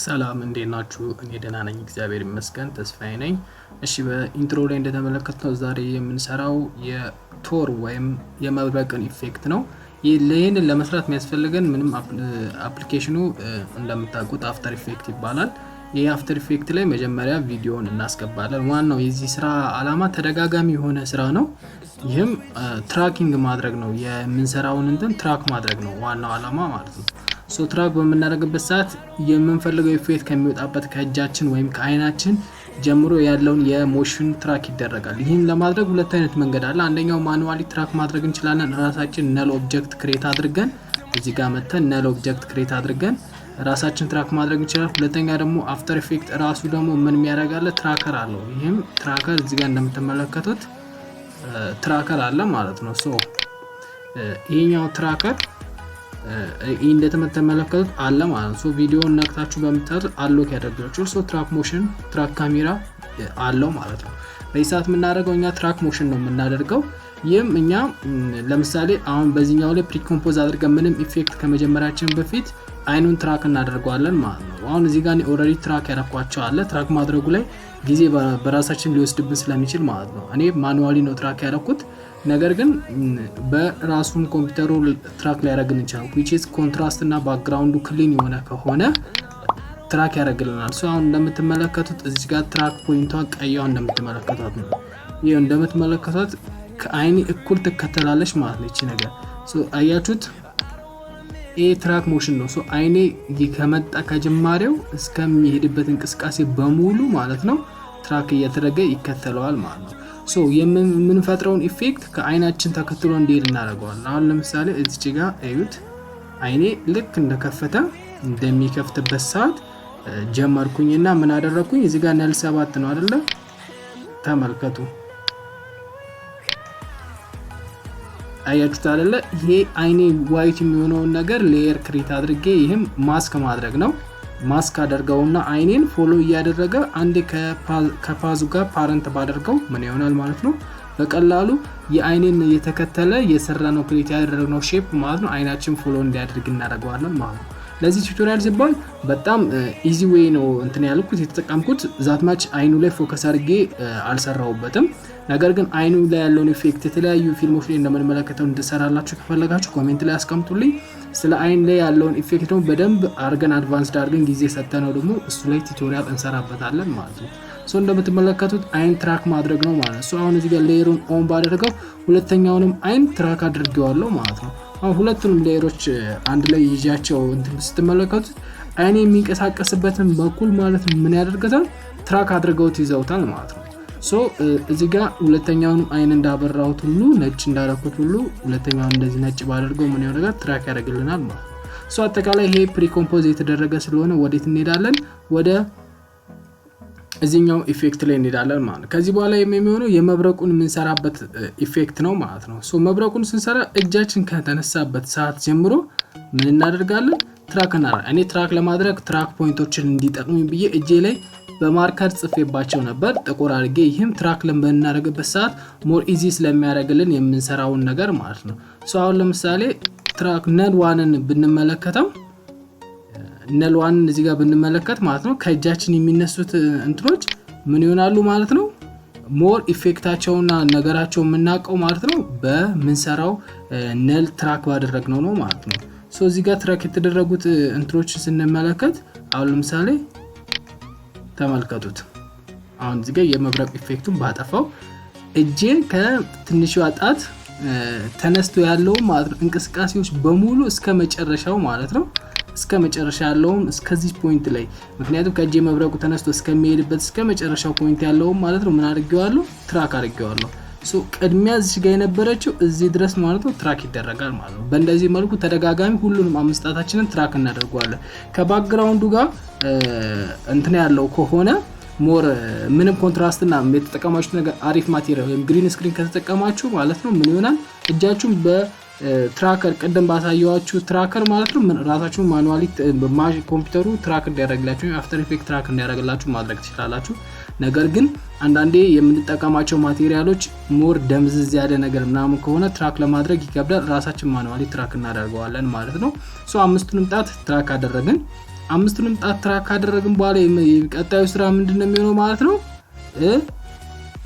ሰላም እንዴት ናችሁ? እኔ ደህና ነኝ እግዚአብሔር ይመስገን። ተስፋዬ ነኝ። እሺ በኢንትሮ ላይ እንደተመለከተው ዛሬ የምንሰራው የቶር ወይም የመብረቅን ኢፌክት ነው። ይሄን ለመስራት የሚያስፈልገን ምንም አፕሊኬሽኑ እንደምታውቁት አፍተር ኢፌክት ይባላል። ይሄ አፍተር ኢፌክት ላይ መጀመሪያ ቪዲዮን እናስገባለን። ዋናው የዚህ ስራ አላማ ተደጋጋሚ የሆነ ስራ ነው። ይህም ትራኪንግ ማድረግ ነው። የምንሰራውን ትራክ ማድረግ ነው ዋናው አላማ ማለት ነው። ሶ ትራክ በመናደርግበት ሰዓት የምንፈልገው ኢፌክት ከሚወጣበት ከእጃችን ወይም ከአይናችን ጀምሮ ያለውን የሞሽን ትራክ ይደረጋል። ይህን ለማድረግ ሁለት አይነት መንገድ አለ። አንደኛው ማኑዋሊ ትራክ ማድረግ እንችላለን። ራሳችን ነል ኦብጀክት ክሬት አድርገን እዚህ ጋር መተን ነል ኦብጀክት ክሬት አድርገን ራሳችን ትራክ ማድረግ እንችላለን። ሁለተኛ ደግሞ አፍተር ኢፌክት ራሱ ደግሞ ምን የሚያደርጋለ ትራከር አለው። ይሄም ትራከር እዚህ ጋር እንደምትመለከቱት ትራከር አለ ማለት ነው። ሶ ይሄኛው ትራከር እንደተመለከቱት አለ ማለት ነው። ሶ ቪዲዮውን ነክታችሁ በመታየት አሎክ ያደርጋችኋል። ሶ ትራክ ሞሽን ትራክ ካሜራ አለው ማለት ነው። በይሳት የምናደርገው እኛ ትራክ ሞሽን ነው የምናደርገው። ይህም እኛ ለምሳሌ አሁን በዚህኛው ላይ ፕሪኮምፖዝ አድርገን ምንም ኢፌክት ከመጀመራችን በፊት አይኑን ትራክ እናደርገዋለን ማለት ነው። አሁን እዚህ ጋር ኦልሬዲ ትራክ ያደረኳቸው አለ። ትራክ ማድረጉ ላይ ጊዜ በራሳችን ሊወስድብን ስለሚችል ማለት ነው እኔ ማኑዋሊ ነው ትራክ ያደረኩት። ነገር ግን በራሱን ኮምፒውተሩ ትራክ ሊያደርግልን ይችላል። which is ኮንትራስት እና ባክግራውንዱ ክሊን የሆነ ከሆነ ትራክ ያደርግልናል። ሶ አሁን እንደምትመለከቱት እዚህ ጋር ትራክ ፖይንቷ ቀይዋ እንደምትመለከቷት ነው። ይሄ እንደምትመለከቷት ከአይኒ እኩል ትከተላለች ማለት ነው እቺ ነገር። ሶ አያችሁት ይሄ ትራክ ሞሽን ነው። ሶ አይኔ ከመጣ ከጅማሬው እስከሚሄድበት እንቅስቃሴ በሙሉ ማለት ነው ትራክ እየተደረገ ይከተለዋል ማለት ነው። ሶ የምንፈጥረውን ኢፌክት ከአይናችን ተከትሎ እንዲሄድ እናደርገዋለን። አሁን ለምሳሌ እዚህ ጋር እዩት። አይኔ ልክ እንደከፈተ እንደሚከፍትበት ሰዓት ጀመርኩኝና ምን አደረኩኝ? እዚህ ጋር ነል 7 ነው አይደለ? ተመልከቱ። አያችሁት አይደለ? ይሄ አይኔ ዋይት የሚሆነው ነገር ሌየር ክሬት አድርጌ ይሄም ማስክ ማድረግ ነው። ማስክ አደርገውና አይኔን ፎሎ እያደረገ አንዴ ከፓዙ ጋር ፓረንት ባደርገው ምን ይሆናል ማለት ነው። በቀላሉ የአይኔን የተከተለ የሰራነው ክሬት ያደረግነው ሼፕ ማለት ነው አይናችን ፎሎ እንዲያደርግ እናደርገዋለን ማለት ነው። ለዚህ ቱቶሪያል ሲባል በጣም ኢዚ ዌይ ነው ያልኩት የተጠቀምኩት። ዛት ማች አይኑ ላይ ፎከስ አድርጌ አልሰራውበትም። ነገር ግን አይኑ ላይ ያለውን ኢፌክት የተለያዩ ፊልሞች ላይ እንደምንመለከተው እንድሰራላችሁ ከፈለጋችሁ ኮሜንት ላይ አስቀምጡልኝ። ስለ አይን ላይ ያለውን ኢፌክት ነው በደንብ አድርገን አድቫንስድ አድርገን ጊዜ ሰጥተነው ደግሞ እሱ ላይ ቱቶሪያል እንሰራበታለን ማለት ነው። ሶ እንደምትመለከቱት አይን ትራክ ማድረግ ነው ማለት ነው። ሶ አሁን እዚህ ጋር ሌየሩን ኦን ባደረገው ሁለተኛውንም አይን ትራክ አድርጌዋለሁ ማለት ነው። አሁን ሁለቱንም ሌየሮች አንድ ላይ ይዣቸው ስትመለከቱት አይኔ የሚንቀሳቀስበትን በኩል ማለት ምን ያደርጋታል? ትራክ አድርገውት ይዘውታል ማለት ነው። ሶ እዚህ ጋር ሁለተኛውንም አይን እንዳበራሁት ሁሉ ነጭ እንዳደረኩት ሁሉ ሁለተኛውን እንደዚህ ነጭ ባደርገው ምን ያደርጋል? ትራክ ያደርግልናል ማለት ነው። ሶ አጠቃላይ ይሄ ፕሪኮምፖዝ የተደረገ ስለሆነ ወዴት እንሄዳለን? ወደ እዚህኛው ኢፌክት ላይ እንሄዳለን ማለት ነው። ከዚህ በኋላ የሚሆነው የመብረቁን የምንሰራበት ኢፌክት ነው ማለት ነው። ሶ መብረቁን ስንሰራ እጃችን ከተነሳበት ሰዓት ጀምሮ ምን እናደርጋለን? ትራክ እናደርጋለን። እኔ ትራክ ለማድረግ ትራክ ፖይንቶችን እንዲጠቅሙኝ ብዬ እጄ ላይ በማርከር ጽፌባቸው ነበር ጥቁር አድርጌ። ይህም ትራክ ለምናደርግበት ሰዓት ሞር ኢዚ ስለሚያደርግልን የምንሰራውን ነገር ማለት ነው። ሶ አሁን ለምሳሌ ትራክ ነል ዋንን ብንመለከተው ነል ዋንን እዚህ ጋር ብንመለከት ማለት ነው ከእጃችን የሚነሱት እንትኖች ምን ይሆናሉ ማለት ነው። ሞር ኢፌክታቸውና ነገራቸው የምናውቀው ማለት ነው በምንሰራው ነል ትራክ ባደረግነው ነው ማለት ነው። ሶ እዚህ ጋር ትራክ የተደረጉት እንትኖች ስንመለከት አሁን ለምሳሌ ተመልከቱት። አሁን እዚህ ጋር የመብረቅ ኢፌክቱን ባጠፋው እጄን ከትንሹ ጣት ተነስቶ ያለው ማለት ነው እንቅስቃሴዎች በሙሉ እስከ መጨረሻው ማለት ነው እስከ መጨረሻ ያለውን እስከዚህ ፖይንት ላይ ምክንያቱም ከእጄ መብረቁ ተነስቶ እስከሚሄድበት እስከ መጨረሻው ፖይንት ያለው ማለት ነው ምን አድርጌዋለሁ? ትራክ አድርጌዋለሁ። ሶ ቅድሚያ እዚህ ጋር የነበረችው እዚህ ድረስ ማለት ነው ትራክ ይደረጋል ማለት ነው። በእንደዚህ መልኩ ተደጋጋሚ ሁሉንም አምስጣታችንን ትራክ እናደርጋለን። ከባክግራውንዱ ጋር ያለው ከሆነ ሞር ምንም ኮንትራስትና የተጠቀማችሁ ነገር አሪፍ ማቴሪያል ወይም ግሪን ስክሪን ከተጠቀማችሁ ማለት ነው ምን ይሆናል? እጃችሁን በትራከር ቀደም ባሳየዋችሁ ትራከር ማለት ነው ራሳችሁን ማኑዋሊ ኮምፒውተሩ ትራክ እንዲያደርግላችሁ አፍተር ኢፌክት ትራክ እንዲያደርግላችሁ ማድረግ ትችላላችሁ። ነገር ግን አንዳንዴ የምንጠቀማቸው ማቴሪያሎች ሞር ደምዝዝ ያለ ነገር ምናምን ከሆነ ትራክ ለማድረግ ይከብዳል። ራሳችን ማኑዋሊ ትራክ እናደርገዋለን ማለት ነው። ሶ አምስቱንም ጣት ትራክ አደረግን። አምስቱንም ጣት ትራክ ካደረግን በኋላ ቀጣዩ ስራ ምንድነው የሚሆነው ማለት ነው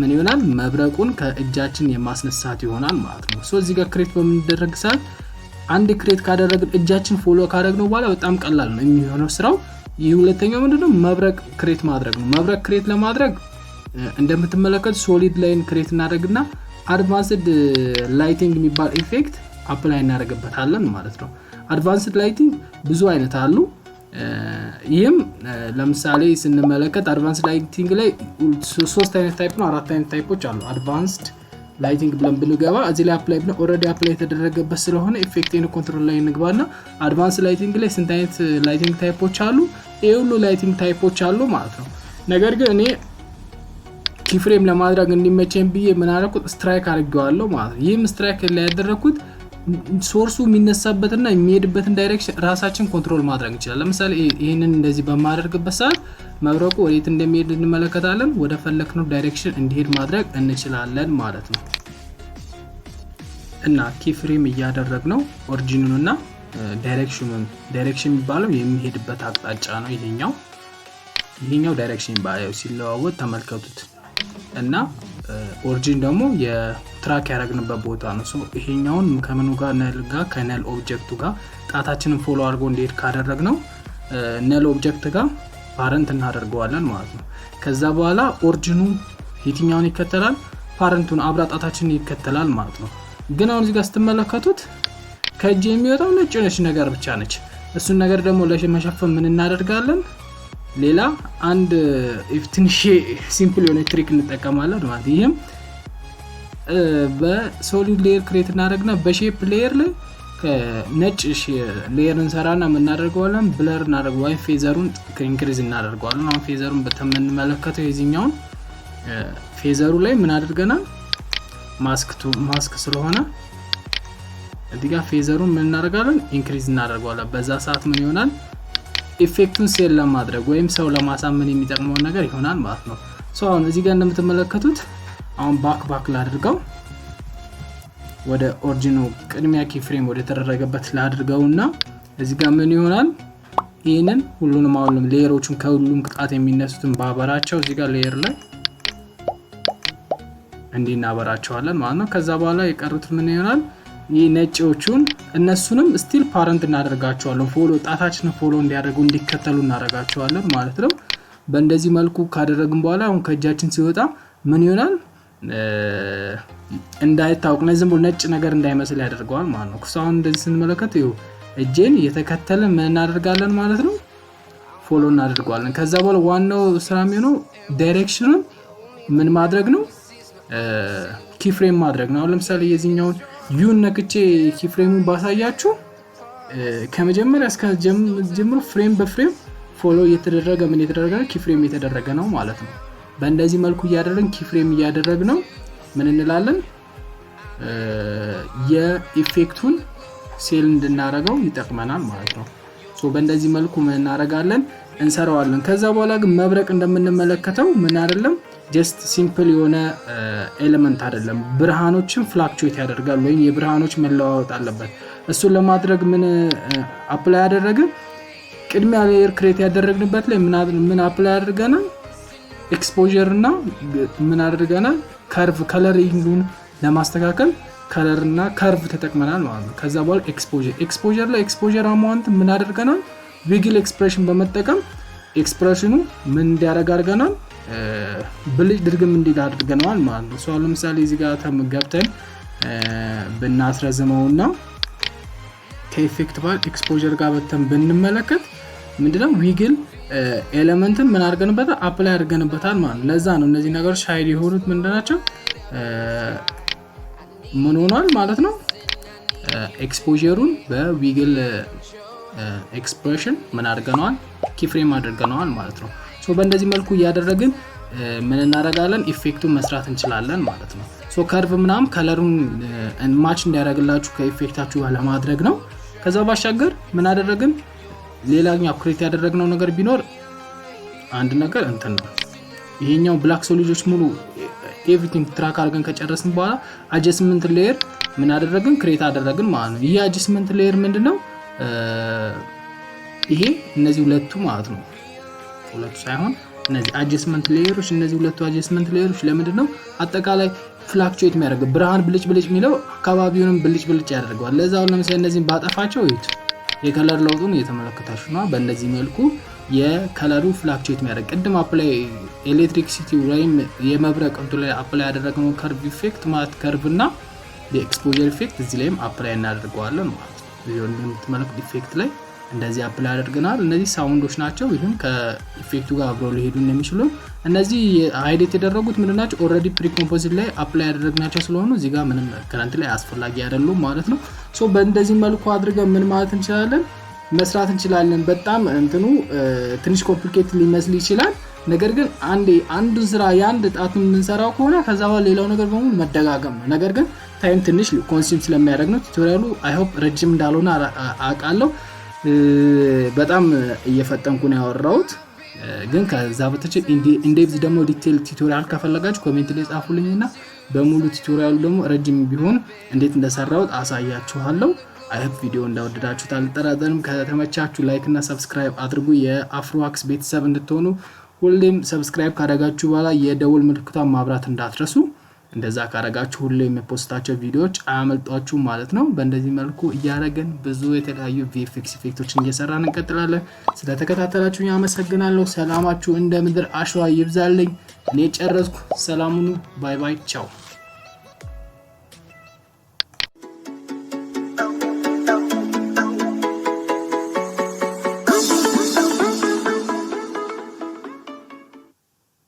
ምን ይሆናል መብረቁን ከእጃችን የማስነሳት ይሆናል ማለት ነው ሶ እዚህ ጋር ክሬት በመደረግ ሰዓት አንድ ክሬት ካደረግን እጃችን ፎሎ ካደረግነው በኋላ በጣም ቀላል ነው የሚሆነው ስራው ይህ ሁለተኛው ምንድነው መብረቅ ክሬት ማድረግ ነው መብረቅ ክሬት ለማድረግ እንደምትመለከቱ ሶሊድ ላይን ክሬት እናደርግና አድቫንስድ ላይቲንግ የሚባል ኢፌክት አፕላይ እናደርግበታለን ማለት ነው አድቫንስድ ላይቲንግ ብዙ አይነት አሉ ይሄም ለምሳሌ ስንመለከት አድቫንስድ ላይቲንግ ላይ 3 አይነት ታይፕ ነው 4 አይነት ታይፖች አሉ አድቫንስድ ላይቲንግ ብለን ብንገባ እዚህ ላይ አፕላይ ብለን ኦሬዲ አፕላይ የተደረገበት ስለሆነ ኢፌክቲን ኮንትሮል ላይ እንግባና አድቫንስድ ላይቲንግ ላይ ስንት አይነት ላይቲንግ ታይፖች አሉ ይሄ ሁሉ ላይቲንግ ታይፖች አሉ ማለት ነው ነገር ግን እኔ ኪፍሬም ለማድረግ እንዲመቸኝ ብዬ ምን አደረኩት ስትራይክ አድርጌዋለሁ ማለት ነው ይሄም ስትራይክ ላይ ያደረኩት ሶርሱ የሚነሳበትና የሚሄድበትን ዳይሬክሽን ራሳችን ኮንትሮል ማድረግ እንችላለን ለምሳሌ ይሄንን እንደዚህ በማድረግበት ሰዓት መብረቁ ወዴት እንደሚሄድ እንመለከታለን ወደ ፈለክነው ዳይሬክሽን እንዲሄድ ማድረግ እንችላለን ማለት ነው እና ኪፍሬም እያደረግነው ኦሪጂኑንና ዳይሬክሽን የሚባለው የሚሄድበት አቅጣጫ ነው ይሄኛው ዳይሬክሽን ባለው ሲለዋወጥ ተመልከቱት እና ኦሪጂን ደግሞ የትራክ ያደረግንበት ቦታ ነው ሶ ይሄኛውን ከመኑ ጋር ከነል ኦብጀክቱ ጋር ጣታችንን ፎሎ አድርጎ እንዲሄድ ካደረግነው ነል ኦብጀክት ጋር ፓረንት እናደርገዋለን ማለት ነው ከዛ በኋላ ኦሪጂኑ የትኛውን ይከተላል ፓረንቱን አብራ ጣታችንን ይከተላል ማለት ነው ግን አሁን እዚህ ጋር ስትመለከቱት ከእጅ የሚወጣው ነጭ ነገር ብቻ ነች እሱን ነገር ደግሞ ለመሸፈን ምን እናደርጋለን ሌላ አንድ ትንሽ ሲምፕል የሆነ ትሪክ እንጠቀማለን ማለት ይሄም በሶሊድ ሌየር ክሬት እናደርግና በሼፕ ሌየር ላይ ከነጭ ሌየር እንሰራና ምን እናደርገዋለን ብለር እናደርገው ወይ ፌዘሩን ኢንክሪዝ እናደርገዋለን አሁን ፌዘሩን በተመለከተው የዚህኛውን ፌዘሩ ላይ ምን አድርገናል ማስክ ስለሆነ እዚህ ጋር ፌዘሩን ምን እናደርጋለን ኢንክሪዝ እናደርገዋለን በዛ ሰዓት ምን ይሆናል ኢፌክቱን ሴል ለማድረግ ወይም ሰው ለማሳመን የሚጠቅመው ነገር ይሆናል ማለት ነው ሶ አሁን እዚህ ጋር እንደምትመለከቱት አሁን ባክ ላድርገው ወደ ኦሪጂኑ ቅድሚያ ኪፍሬም ወደ ተደረገበት ላድርገውና እዚህ ጋር ምን ይሆናል ይሄንን ሁሉንም አሁንም ሌየሮቹን ከሁሉም ቅጣት የሚነሱትን ባበራቸው እዚህ ጋር ሌየር ላይ እንዲናበራቸዋለን ማለት ነው ከዛ በኋላ የቀሩት ምን ይሆናል ነጭዎቹን እነሱንም ስቲል ፓረንት እናደርጋቸዋለን ፎሎ ጣታችንን ፎሎ እንዲያደርጉ እንዲከተሉ እናደርጋቸዋለን ማለት ነው በእንደዚህ መልኩ ካደረግን በኋላ አሁን ከእጃችን ሲወጣ ምን ይሆናል እንዳይታወቅ ዝም ብሎ ነጭ ነገር እንዳይመስል ያደርገዋል ማለት ነው አሁን እንደዚህ ስንመለከት ይኸው እጄን እየተከተለ ምን እናደርጋለን ማለት ነው ፎሎ እናደርጋለን ከዛ በኋላ ዋናው ስራ የሚሆነው ዳይሬክሽኑን ምን ማድረግ ነው ኪፍሬም ማድረግ ነው አሁን ለምሳሌ የዚህኛውን ዩን ነክቼ ኪፍሬሙን ባሳያችሁ ከመጀመሪያ እስከ ጀምሮ ፍሬም በፍሬም ፎሎ እየተደረገ ምን እየተደረገ ነው ኪፍሬም እየተደረገ ነው ማለት ነው በእንደዚህ መልኩ እያደረግን ኪፍሬም እያደረግነው ምን እንላለን የኢፌክቱን ሴል እንድናረጋው ይጠቅመናል ማለት ነው ሶ በእንደዚህ መልኩ ምን እናረጋለን እንሰራዋለን ከዛ በኋላ ግን መብረቅ እንደምንመለከተው ምን አይደለም ጀስት ሲምፕል የሆነ ኤሌመንት አይደለም ብርሃኖችን ፍላክቹዌት ያደርጋል ወይም የብርሃኖች መለዋወጥ አለበት እሱን ለማድረግ ምን አፕላይ ያደረግን ቅድሚያ ሌየር ክሬት ያደረግንበት ላይ ምን አፕላይ አድርገናል ኤክስፖዠር እና ምን አድርገናል ከርቭ ከለሪንጉን ለማስተካከል ከለር እና ከርቭ ተጠቅመናል ማለት ነው ከዛ በኋላ ኤክስፖዠር ላይ ኤክስፖዠር አማውንት ምን አድርገናል ዊግል ኤክስፕሬሽን በመጠቀም ኤክስፕሬሽኑ ምን እንዲያደርግ አድርገናል ብልጭ ድርግም እንዲል አድርገናል ማለት ነው ሶ ለምሳሌ እዚህ ጋር ተመገብተን ብናስረዝመውና ከኢፌክት ባል ኤክስፖዠር ጋር በተን ብንመለከት ምንድነው ዊግል ኤሌመንትን ምን አድርገንበታል አፕላይ አድርገንበታል ማለት ነው ለዛ ነው እነዚህ ነገሮች ሃይድ የሆኑት ምንድናቸው ምን ሆኗል ማለት ነው ኤክስፖዠሩን በዊግል ኤክስፕሬሽን ምን አድርገናል ኪፍሬም አድርገናል ማለት ነው ሶ በእንደዚህ መልኩ ያደረግን ምን እናደርጋለን ኢፌክቱን መስራት እንችላለን ማለት ነው ሶ ከርቭ ምናም ከለሩን ማች እንዲያደርግላችሁ ከኢፌክታችሁ ጋር ለማድረግ ነው ከዛ ባሻገር ምን አደረግን ሌላኛው ክሬት ያደረግነው ነገር ቢኖር አንድ ነገር እንትን ነው ይሄኛው ብላክ ሶሊዶች ሙሉ ኤቭሪቲንግ ትራክ አድርገን ከጨረስን በኋላ አጀስትመንት ሌየር ምን አደረግን ክሬት አደረግን ማለት ነው ይሄ አጀስትመንት ሌየር ምንድነው ይሄ እነዚህ ሁለቱ ማለት ነው ሁለቱ ሳይሆን እነዚህ አጀስትመንት ሌየሮች እነዚህ ሁለቱ አጀስትመንት ሌየሮች ለምንድን ነው አጠቃላይ ፍላክቹዌት የሚያደርገው ብርሃን ብልጭ ብልጭ የሚለው አካባቢውንም ብልጭ ብልጭ ያደርገዋል ለዛው ለምሳሌ እነዚህን ባጠፋቸው እዩት የከለር ለውጡን እየተመለከታችሁ ነው በእነዚህ መልኩ የከለሩ ፍላክቹዌት የሚያደርግ ቅድም አፕላይ ኤሌክትሪክሲቲ ወይም የመብረቅ እንትን ላይ አፕላይ ያደረግነው ከርቭ ኢፌክት ማለት ከርቭና የኤክስፖዠር ኢፌክት እዚህ ላይም አፕላይ እናደርገዋለን ማለት ነው ቪዲዮ እንደምትመለከቱት ኢፌክት ላይ እንደዚህ አፕላይ አድርገናል እነዚህ ሳውንዶች ናቸው ይሄን ከኢፌክቱ ጋር አብረው ሊሄዱ እንደሚችሉ እነዚህ ሃይላይት የተደረጉት ምንድናቸው ኦሬዲ ፕሪኮምፖዚት ላይ አፕላይ ያደረግናቸው ስለሆነ እዚህ ጋር ምንም ከረንት ላይ አስፈላጊ አይደሉም ማለት ነው ሶ በእንደዚህ መልኩ አድርገን ምን ማለት እንችላለን መስራት እንችላለን በጣም እንትኑ ትንሽ ኮምፕሊኬት ሊመስል ይችላል ነገር ግን አንድ ስራ ያንድ ጣቱን እንሰራው ከሆነ ከዛ በኋላ ሌላው ነገር በሙሉ መደጋገም ነው ነገር ግን ታይም ትንሽ ኮንሱም ስለሚያደርግ ነው ቱቶሪያሉ አይ ሆፕ ረጅም እንዳልሆነ አውቃለሁ በጣም እየፈጠንኩ ነው ያወራሁት ግን ከዛ በተጨ ኢንዴፕዝ ደግሞ ዲቴል ቱቶሪያል ከፈለጋችሁ ኮሜንት ላይ ጻፉልኝና በሙሉ ቱቶሪያሉ ደግሞ ረጅም ቢሆን እንዴት እንደሰራሁት አሳያችኋለሁ አይ ሆፕ ቪዲዮ እንደወደዳችሁት አልጠራጠርም ከተመቻችሁ ላይክ እና ሰብስክራይብ አድርጉ የአፍሮዋክስ ቤተሰብ እንድትሆኑ ሁሌም ሰብስክራይብ ካደረጋችሁ በኋላ የደውል ምልክቷን ማብራት እንዳትረሱ እንደዛ ካደረጋችሁ ሁሌም የፖስታቸው ቪዲዮዎች አያመልጧችሁ ማለት ነው በእንደዚህ መልኩ እያደረግን ብዙ የተለያዩ VFX ኢፌክቶችን እየሰራን እንቀጥላለን ስለተከታተላችሁኝ አመሰግናለሁ ሰላማችሁ እንደ ምድር አሸዋ ይብዛልኝ እኔ ጨረስኩ ሰላም ሁኑ ባይ ባይ ቻው